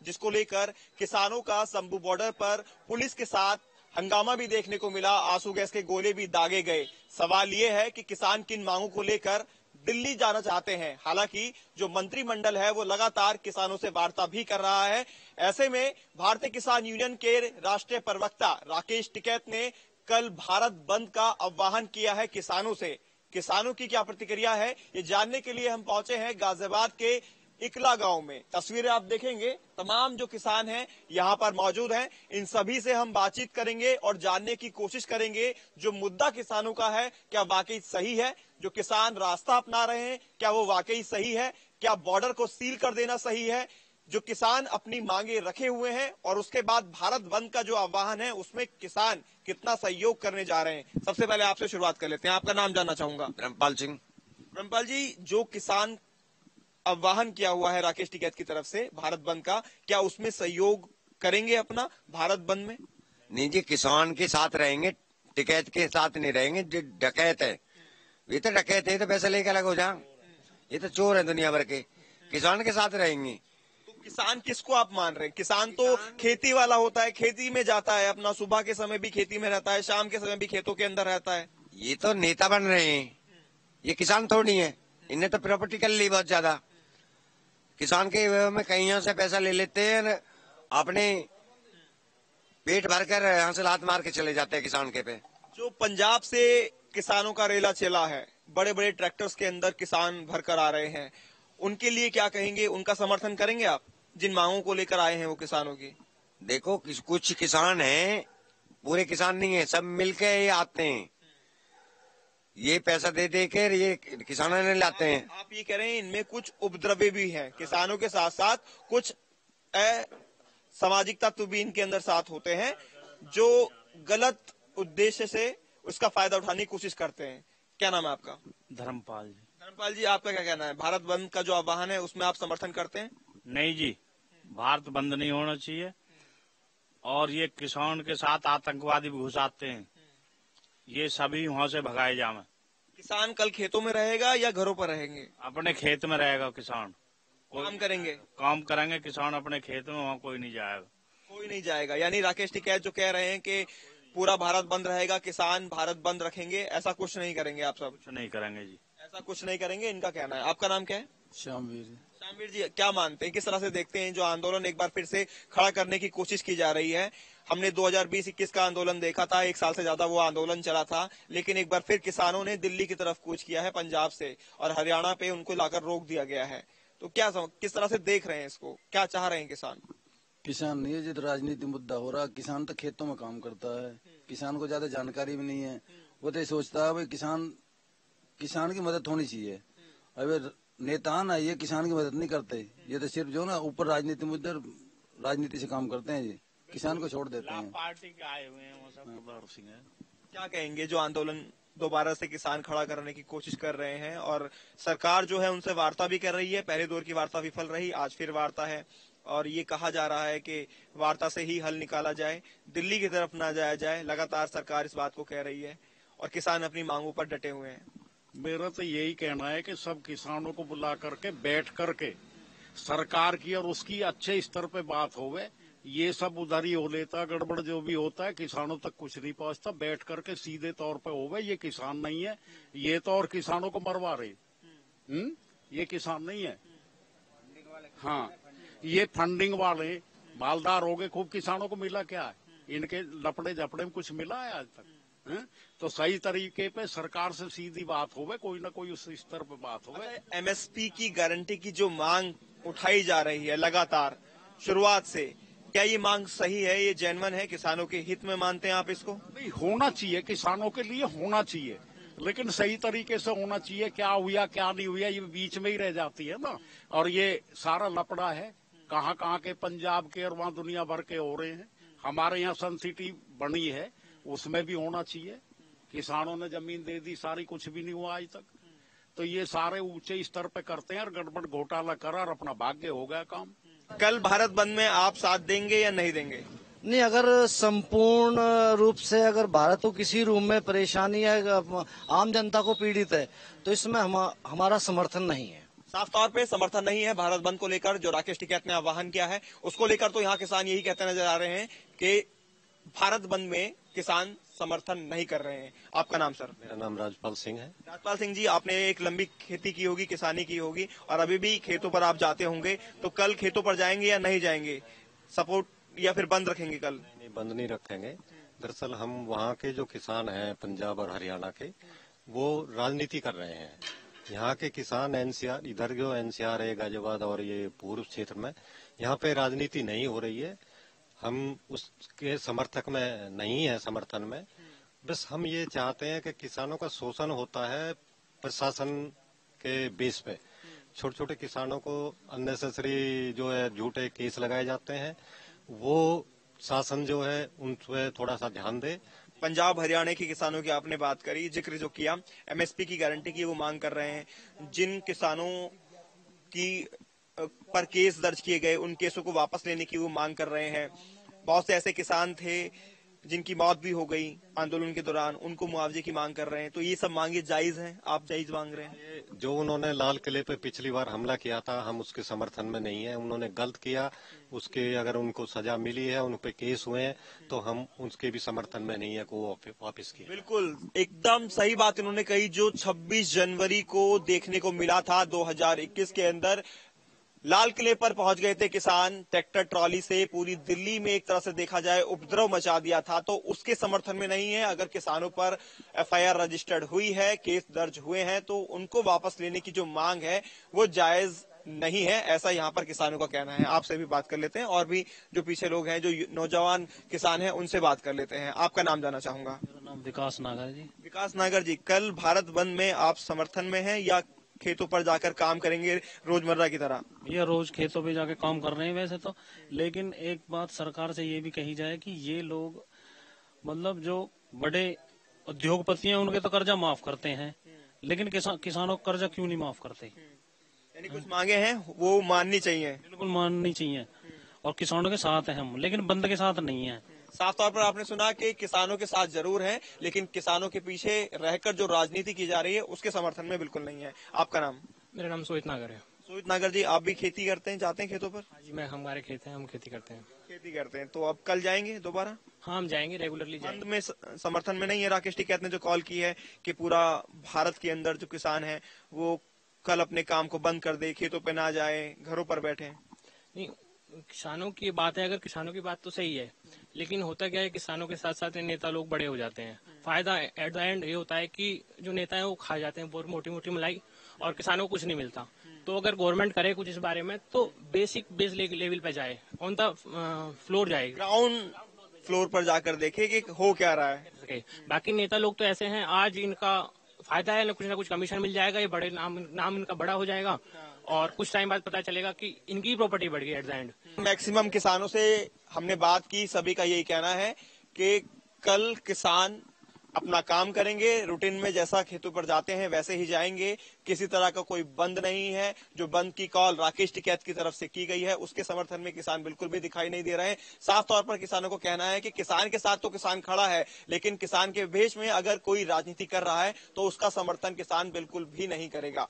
जिसको लेकर किसानों का शंभू बॉर्डर पर पुलिस के साथ हंगामा भी देखने को मिला, आंसू गैस के गोले भी दागे गए। सवाल ये है कि किसान किन मांगों को लेकर दिल्ली जाना चाहते हैं। हालांकि जो मंत्रिमंडल है वो लगातार किसानों से वार्ता भी कर रहा है। ऐसे में भारतीय किसान यूनियन के राष्ट्रीय प्रवक्ता राकेश टिकैत ने कल भारत बंद का आह्वान किया है किसानों से। किसानों की क्या प्रतिक्रिया है, ये जानने के लिए हम पहुंचे हैं गाजियाबाद के इकला गांव में। तस्वीरें आप देखेंगे, तमाम जो किसान हैं यहां पर मौजूद हैं। इन सभी से हम बातचीत करेंगे और जानने की कोशिश करेंगे जो मुद्दा किसानों का है क्या वाकई सही है, जो किसान रास्ता अपना रहे हैं क्या वो वाकई सही है, क्या बॉर्डर को सील कर देना सही है, जो किसान अपनी मांगे रखे हुए हैं और उसके बाद भारत बंद का जो आह्वान है उसमें किसान कितना सहयोग करने जा रहे हैं। सबसे पहले आपसे शुरुआत कर लेते हैं, आपका नाम जानना चाहूंगा। ब्रह्मपाल सिंह। ब्रह्मपाल जी, जो किसान आह्वान किया हुआ है राकेश टिकैत की तरफ से भारत बंद का, क्या उसमें सहयोग करेंगे अपना भारत बंद में? नहीं जी, किसान के साथ रहेंगे, टिकैत के साथ नहीं रहेंगे। जो डकैत है ये तो डकैत है, तो पैसे लेके अलग हो जा। ये तो चोर है दुनिया भर के। किसान के साथ रहेंगे। तो किसान किसको आप मान रहे हैं? किसान तो खेती वाला होता है, खेती में जाता है, अपना सुबह के समय भी खेती में रहता है, शाम के समय भी खेतों के अंदर रहता है। ये तो नेता बन रहे हैं, ये किसान थोड़ी है। इन्हें तो प्रॉपर्टी कर ली बहुत ज्यादा। किसान के में कहीं से पैसा ले लेते हैं, अपने पेट भरकर यहाँ से लात मार के चले जाते हैं किसान के पे। जो पंजाब से किसानों का रेला चला है, बड़े बड़े ट्रैक्टर्स के अंदर किसान भरकर आ रहे हैं, उनके लिए क्या कहेंगे? उनका समर्थन करेंगे आप जिन मांगों को लेकर आए हैं वो किसानों की? देखो कुछ किसान हैं, पूरे किसान नहीं है, सब मिलके ये आते हैं, ये पैसा दे दे के ये किसानों ने लाते हैं। आप ये कह रहे हैं इनमें कुछ उपद्रवी भी हैं, किसानों के साथ साथ कुछ सामाजिक तत्व भी इनके अंदर साथ होते हैं जो गलत उद्देश्य से उसका फायदा उठाने की कोशिश करते हैं। क्या नाम है आपका? धर्मपाल जी। धर्मपाल जी, आपका क्या कहना है? भारत बंद का जो आह्वान है उसमें आप समर्थन करते हैं? नहीं जी, भारत बंद नहीं होना चाहिए। और ये किसान के साथ आतंकवादी भी घुसाते हैं, ये सभी वहाँ से भगाए जावे। किसान कल खेतों में रहेगा या घरों पर रहेंगे? अपने खेत में रहेगा किसान, काम करेंगे। काम करेंगे किसान अपने खेत में, वहाँ कोई नहीं जाएगा। कोई नहीं जाएगा, यानी राकेश टिकैत जो कह रहे हैं कि पूरा भारत बंद रहेगा, किसान भारत बंद रखेंगे, ऐसा कुछ नहीं करेंगे आप सब? कुछ नहीं करेंगे जी, ऐसा कुछ नहीं करेंगे, इनका कहना है। आपका नाम क्या है? श्यामवीर। श्यामवीर जी, क्या मानते हैं, किस तरह से देखते हैं जो आंदोलन एक बार फिर से खड़ा करने की कोशिश की जा रही है? हमने 2020-21 का आंदोलन देखा था, एक साल से ज्यादा वो आंदोलन चला था, लेकिन एक बार फिर किसानों ने दिल्ली की तरफ कूच किया है पंजाब से और हरियाणा पे उनको लाकर रोक दिया गया है। तो क्या किस तरह से देख रहे हैं इसको, क्या चाह रहे हैं किसान? किसान नहीं है, जो राजनीति मुद्दा हो रहा। किसान तो खेतों में काम करता है, किसान को ज्यादा जानकारी भी नहीं है। वो तो सोचता है भाई किसान की मदद होनी चाहिए। अब नेता ना ये किसान की मदद नहीं करते, ये तो सिर्फ जो ना ऊपर राजनीति मुद्दे राजनीति से काम करते हैं जी, किसान को छोड़ देते हैं। पार्टी के आए हुए हैं वो सब प्रभार सिंह है। क्या कहेंगे जो आंदोलन दोबारा से किसान खड़ा करने की कोशिश कर रहे हैं और सरकार जो है उनसे वार्ता भी कर रही है? पहले दौर की वार्ता विफल रही, आज फिर वार्ता है और ये कहा जा रहा है कि वार्ता से ही हल निकाला जाए, दिल्ली की तरफ ना जाया जाए। लगातार सरकार इस बात को कह रही है और किसान अपनी मांगों पर डटे हुए हैं। मेरा तो यही कहना है कि सब किसानों को बुला करके बैठ करके सरकार की और उसकी अच्छे स्तर पे बात होवे। ये सब उधर ही हो लेता, गड़बड़ जो भी होता है किसानों तक कुछ नहीं पहुंचता। बैठ करके सीधे तौर पे होवे, ये किसान नहीं है, ये तो और किसानों को मरवा रहे। ये किसान नहीं है। हाँ, ये फंडिंग वाले मालदार हो गए। खूब किसानों को मिला क्या है? इनके लपड़े झपड़े में कुछ मिला है आज तक? तो सही तरीके पे सरकार से सीधी बात होवे, कोई ना कोई उस स्तर पे बात होवे। एमएसपी की गारंटी की जो मांग उठाई जा रही है लगातार शुरुआत से, क्या ये मांग सही है, ये जेन्युइन है, किसानों के हित में मानते हैं आप इसको? नहीं, होना चाहिए, किसानों के लिए होना चाहिए, लेकिन सही तरीके से होना चाहिए। क्या हुआ क्या नहीं हुआ ये बीच में ही रह जाती है ना। और ये सारा लपड़ा है, कहाँ के पंजाब के और वहाँ दुनिया भर के हो रहे हैं। हमारे यहाँ सन सिटी बनी है, उसमें भी होना चाहिए। किसानों ने जमीन दे दी सारी, कुछ भी नहीं हुआ आज तक। तो ये सारे ऊंचे स्तर पे करते हैं और गड़बड़ घोटाला करा और अपना भाग्य हो गया काम। कल भारत बंद में आप साथ देंगे या नहीं देंगे? नहीं, अगर संपूर्ण रूप से अगर भारत को किसी रूप में परेशानी है, आम जनता को पीड़ित है, तो इसमें हमारा समर्थन नहीं है। साफ तौर पे समर्थन नहीं है भारत बंद को लेकर जो राकेश टिकैत ने आह्वान किया है उसको लेकर। तो यहाँ किसान यही कहते नजर आ रहे हैं कि भारत बंद में किसान समर्थन नहीं कर रहे हैं। आपका नाम सर? मेरा नाम राजपाल सिंह है। राजपाल सिंह जी, आपने एक लंबी खेती की होगी, किसानी की होगी, और अभी भी खेतों पर आप जाते होंगे, तो कल खेतों पर जाएंगे या नहीं जाएंगे? सपोर्ट या फिर बंद रखेंगे कल? नहीं, बंद नहीं रखेंगे। दरअसल हम वहाँ के जो किसान हैं पंजाब और हरियाणा के, वो राजनीति कर रहे हैं। यहाँ के किसान एनसीआर, इधर जो एनसीआर है गाजियाबाद और ये पूर्व क्षेत्र में, यहाँ पे राजनीति नहीं हो रही है। हम उसके समर्थक में नहीं है, समर्थन में। बस हम ये चाहते हैं कि किसानों का शोषण होता है प्रशासन के बेस पे। छोटे छोटे किसानों को अननेसेसरी जो है झूठे केस लगाए जाते हैं, वो शासन जो है उन पे थोड़ा सा ध्यान दे। पंजाब हरियाणा के किसानों की आपने बात करी, जिक्र जो किया, एमएसपी की गारंटी की वो मांग कर रहे हैं। जिन किसानों की पर केस दर्ज किए गए उन केसों को वापस लेने की वो मांग कर रहे हैं। बहुत से ऐसे किसान थे जिनकी मौत भी हो गई आंदोलन के दौरान, उनको मुआवजे की मांग कर रहे हैं। तो ये सब मांगे जायज हैं? आप जायज मांग रहे हैं? जो उन्होंने लाल किले पे पिछली बार हमला किया था, हम उसके समर्थन में नहीं है। उन्होंने गलत किया, उसके अगर उनको सजा मिली है, उन पे केस हुए हैं, तो हम उसके भी समर्थन में नहीं है को वापस किया। बिल्कुल एकदम सही बात इन्होंने कही। जो 26 जनवरी को देखने को मिला था 2021 के अंदर, लाल किले पर पहुंच गए थे किसान ट्रैक्टर ट्रॉली से, पूरी दिल्ली में एक तरह से देखा जाए उपद्रव मचा दिया था, तो उसके समर्थन में नहीं है। अगर किसानों पर एफआईआर रजिस्टर्ड हुई है, केस दर्ज हुए हैं, तो उनको वापस लेने की जो मांग है वो जायज नहीं है, ऐसा यहाँ पर किसानों का कहना है। आपसे भी बात कर लेते हैं, और भी जो पीछे लोग हैं, जो नौजवान किसान हैं, उनसे बात कर लेते हैं। आपका नाम जानना चाहूंगा? मेरा नाम विकास नागर जी। विकास नागर जी, कल भारत बंद में आप समर्थन में हैं या खेतों पर जाकर काम करेंगे रोजमर्रा की तरह? ये रोज खेतों पे जाके काम कर रहे हैं वैसे तो, लेकिन एक बात सरकार से ये भी कही जाए कि ये लोग मतलब जो बड़े उद्योगपति हैं उनके तो कर्जा माफ करते हैं, लेकिन किसानों का कर्जा क्यों नहीं माफ करते? यानी कुछ मांगे हैं वो माननी चाहिए। बिल्कुल माननी चाहिए, और किसानों के साथ हैं हम, लेकिन बंद के साथ नहीं है। साफ तौर पर आपने सुना कि किसानों के साथ जरूर हैं, लेकिन किसानों के पीछे रहकर जो राजनीति की जा रही है उसके समर्थन में बिल्कुल नहीं है। आपका नाम? मेरा नाम सोहित नागर है। सोहित नागर जी, आप भी खेती करते हैं, जाते हैं खेतों पर? हाँ जी, हमारे खेत हैं, हम खेती करते हैं। खेती करते हैं, तो अब कल जाएंगे दोबारा? हाँ, हम जाएंगे, रेगुलरली जाएंगे। बंद में समर्थन में नहीं है? राकेश टिकैत ने जो कॉल की है कि पूरा भारत के अंदर जो किसान है वो कल अपने काम को बंद कर दे, खेतों पे ना जाए, घरों पर बैठे। नहीं, किसानों की बात है, अगर किसानों की बात तो सही है, लेकिन होता क्या है, किसानों के साथ साथ नेता लोग बड़े हो जाते हैं। फायदा एट द एंड ये होता है कि जो नेता है वो खा जाते हैं बहुत मोटी मोटी मलाई, और किसानों को कुछ नहीं मिलता। तो अगर गवर्नमेंट करे कुछ इस बारे में, तो बेस लेवल पे जाए, ऑन द फ्लोर जाए, ग्राउंड फ्लोर पर जाकर देखे कि हो क्या रहा है। बाकी नेता लोग तो ऐसे हैं, आज इनका फायदा है, ना कुछ कमीशन मिल जाएगा, ये बड़े नाम इनका बड़ा हो जाएगा, और कुछ टाइम बाद पता चलेगा कि इनकी प्रॉपर्टी बढ़ गई एट द एंड। मैक्सिमम किसानों से हमने बात की, सभी का यही कहना है कि कल किसान अपना काम करेंगे, रूटीन में जैसा खेतों पर जाते हैं वैसे ही जाएंगे। किसी तरह का कोई बंद नहीं है। जो बंद की कॉल राकेश टिकैत की तरफ से की गई है उसके समर्थन में किसान बिल्कुल भी दिखाई नहीं दे रहे हैं। साफ तौर पर किसानों को कहना है कि किसान के साथ तो किसान खड़ा है, लेकिन किसान के भेष में अगर कोई राजनीति कर रहा है तो उसका समर्थन किसान बिल्कुल भी नहीं करेगा।